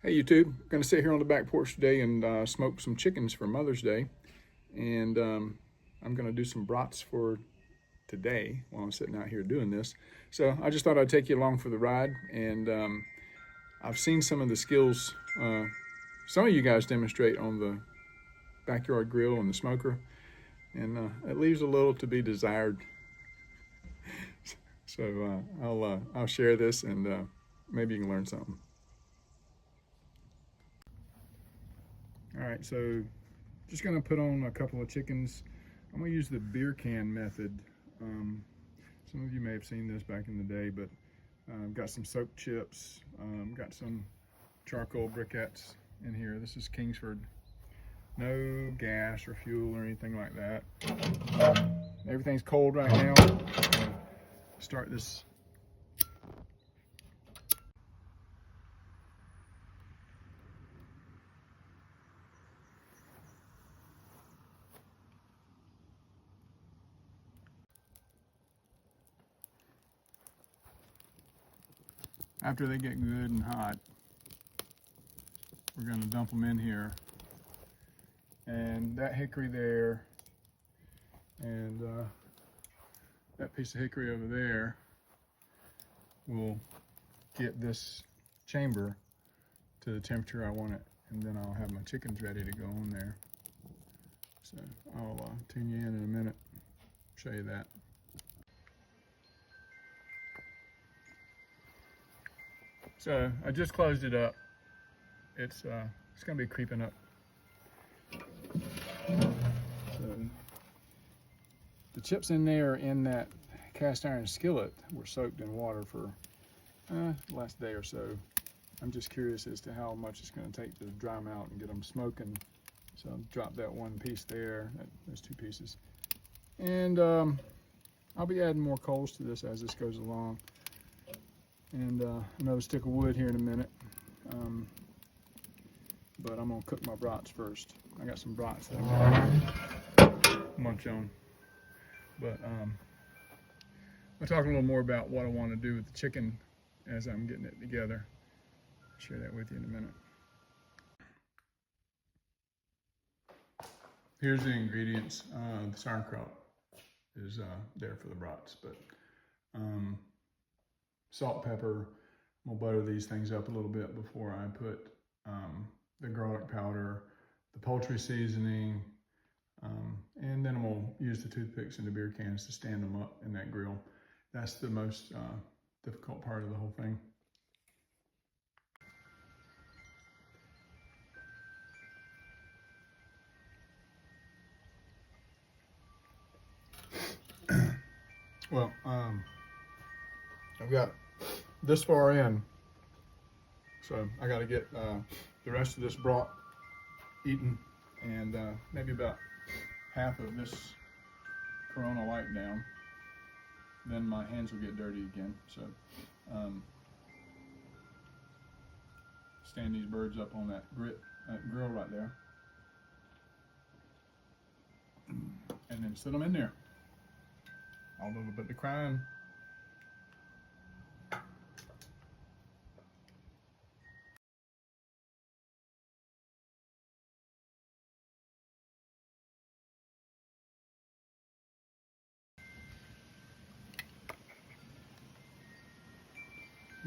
Hey YouTube, I'm gonna sit here on the back porch today and smoke some chickens for Mother's Day, and I'm gonna do some brats for today while I'm sitting out here doing this. So I just thought I'd take you along for the ride, and I've seen some of the skills some of you guys demonstrate on the backyard grill and the smoker, and it leaves a little to be desired. So I'll share this, and maybe you can learn something. All right, so just gonna put on a couple of chickens. I'm gonna use the beer can method. Some of you may have seen this back in the day, but got some soap chips, got some charcoal briquettes in here. This is Kingsford. No gas or fuel or anything like that. Everything's cold right now. Start this. After they get good and hot, we're gonna dump them in here. And that hickory there, and that piece of hickory over there will get this chamber to the temperature I want it, and then I'll have my chickens ready to go on there. So I'll tune you in a minute, show you that. So I just closed it up. It's gonna be creeping up. So the chips in there in that cast iron skillet were soaked in water for the last day or so. I'm just curious as to how much it's going to take to dry them out and get them smoking. So I'll drop that one piece there, those two pieces. And I'll be adding more coals to this as this goes along. And another stick of wood here in a minute. But I'm gonna cook my brats first. I got some brats that I'm gonna munch on. But I'll talk a little more about what I want to do with the chicken as I'm getting it together. I'll share that with you in a minute. Here's the ingredients. The sauerkraut is there for the brats, but salt, pepper. I'm gonna butter these things up a little bit before I put the garlic powder, the poultry seasoning, and then I'm gonna use the toothpicks and the beer cans to stand them up in that grill. That's the most difficult part of the whole thing. Well, I've got this far in, so I got to get the rest of this brat eaten, and maybe about half of this Corona Light down. Then my hands will get dirty again. So stand these birds up on that grill right there, and then sit them in there. All a little bit of crying.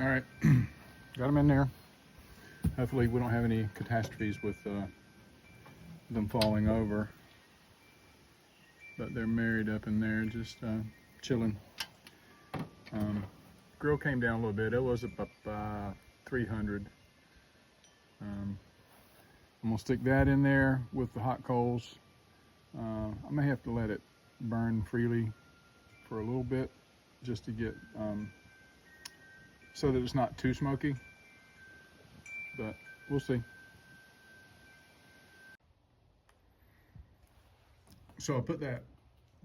All right, got them in there. Hopefully we don't have any catastrophes with them falling over. But they're married up in there, just chilling. Grill came down a little bit. It was about 300. I'm gonna stick that in there with the hot coals. I may have to let it burn freely for a little bit, just to get so that it's not too smoky, but we'll see. So I put that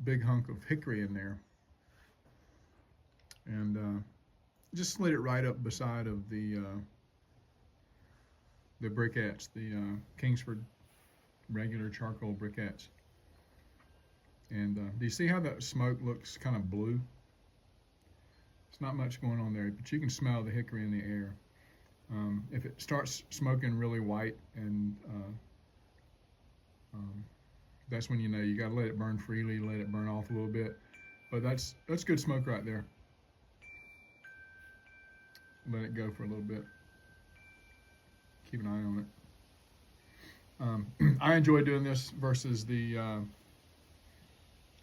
big hunk of hickory in there, and just slid it right up beside of the briquettes, the Kingsford regular charcoal briquettes. And do you see how that smoke looks kind of blue? It's not much going on there, but you can smell the hickory in the air. If it starts smoking really white, and that's when you know you got to let it burn freely, let it burn off a little bit. But that's good smoke right there. Let it go for a little bit. Keep an eye on it. I enjoy doing this versus the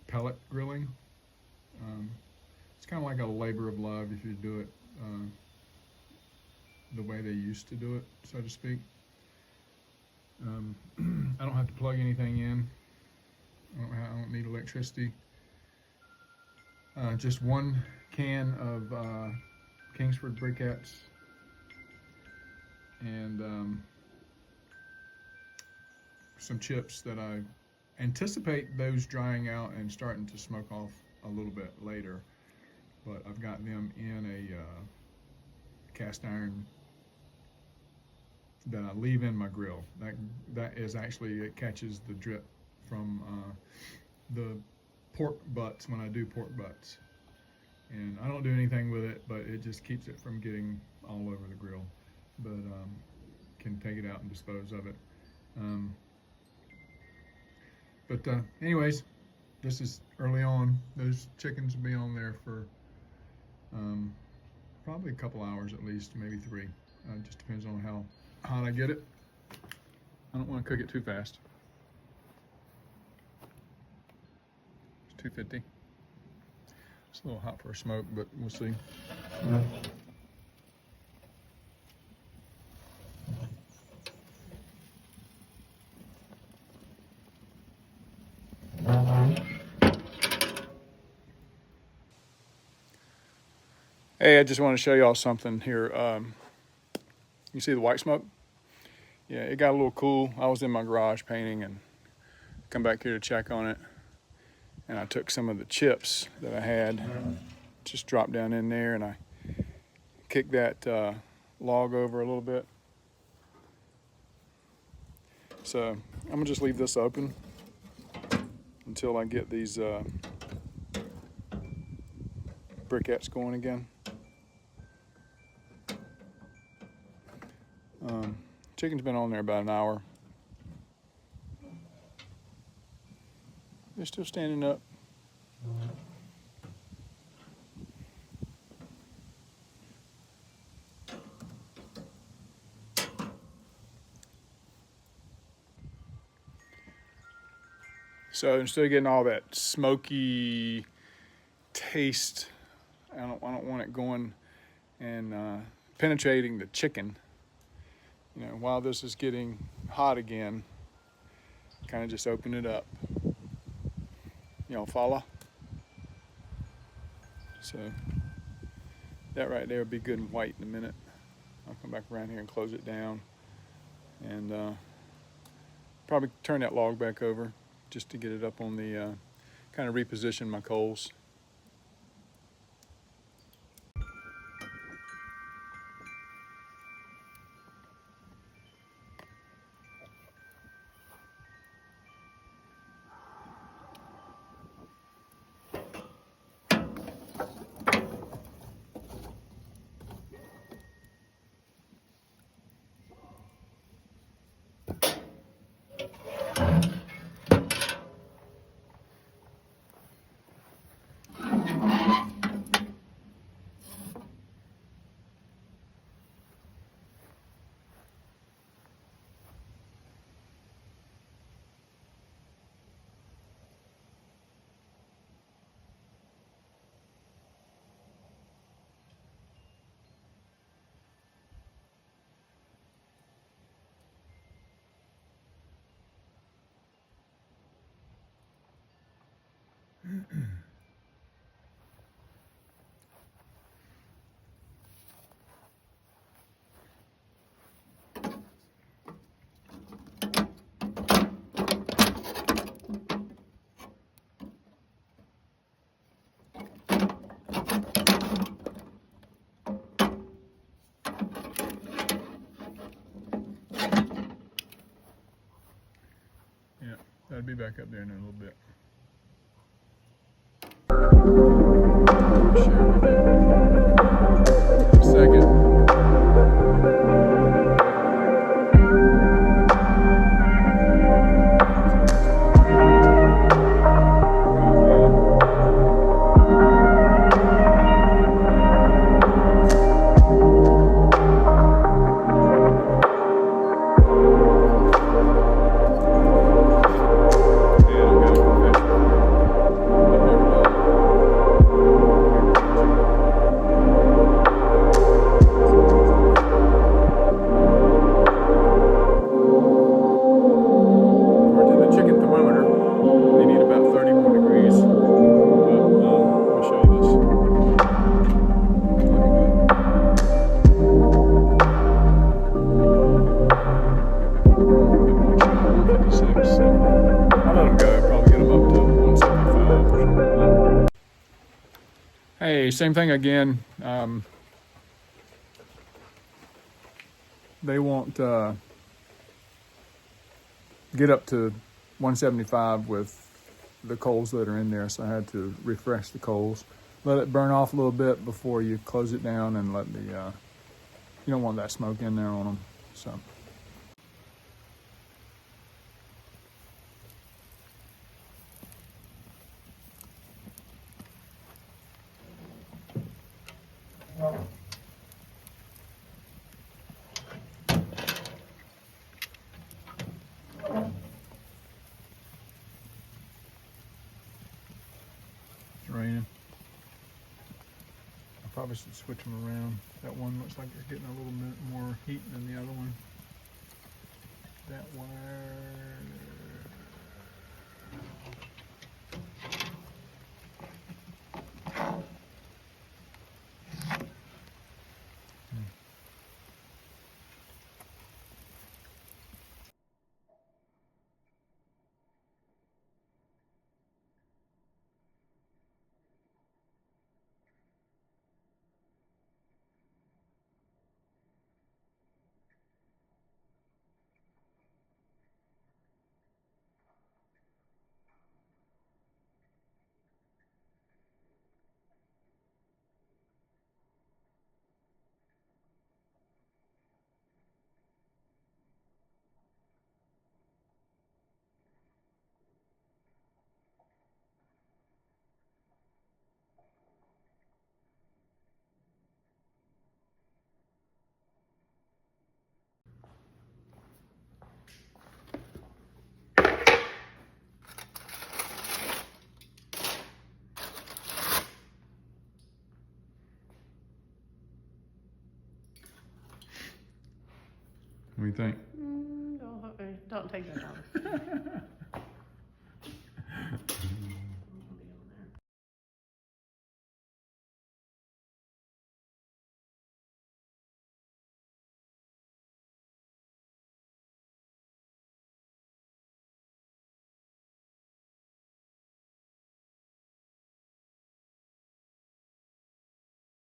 pellet grilling. It's kind of like a labor of love if you do it the way they used to do it, so to speak. I don't have to plug anything in. I don't need electricity. Just one can of Kingsford briquettes and some chips that I anticipate those drying out and starting to smoke off a little bit later, but I've got them in a cast iron that I leave in my grill. That is actually, it catches the drip from the pork butts when I do pork butts, and I don't do anything with it, but it just keeps it from getting all over the grill. But can take it out and dispose of it. Anyways, this is early on. Those chickens will be on there for probably a couple hours at least, maybe 3. Just depends on how hot I get it. I don't want to cook it too fast. It's 250. It's a little hot for a smoke, but we'll see. Hey, I just want to show y'all something here. You see the white smoke? Yeah, it got a little cool. I was in my garage painting and come back here to check on it. And I took some of the chips that I had, just dropped down in there, and I kicked that log over a little bit. So I'm gonna just leave this open until I get these briquettes going again. Chicken's been on there about an hour. They're still standing up. So instead of getting all that smoky taste, I don't want it going and penetrating the chicken. You know, while this is getting hot again, kind of just open it up. You know, follow? So that right there will be good and white in a minute. I'll come back around here and close it down, and probably turn that log back over just to get it up on the, kind of reposition my coals. Yeah, that'll be back up there in a little bit. Share with you in a second. same thing again. They won't get up to 175 with the coals that are in there, so I had to refresh the coals. Let it burn off a little bit before you close it down, and let the you don't want that smoke in there on them. So. It's raining. I probably should switch them around. That one looks like it's getting a little bit more heat than the other one. That wire. What do you think? Don't take that long.